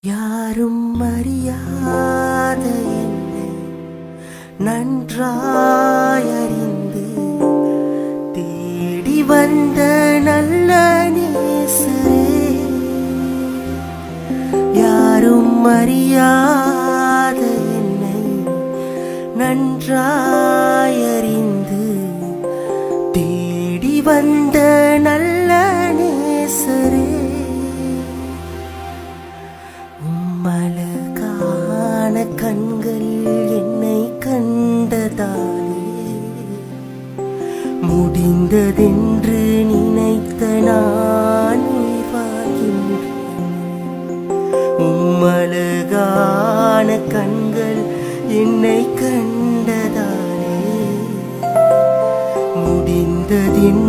யாரும் அறியாத என்னை நன்றாயறிந்து தேடி வந்த நல்ல நேசரே, யாரும் அறியாத என்னை நன்றாயறிந்து தேடி வந்த நல்ல நேசரே, அழகான கண்கள் என்னை கண்டதாலே முடிந்ததென்று நினைத்த நான் வாழ்கின்றேன். அழகான கண்கள் என்னை கண்டதாலே முடிந்ததென்று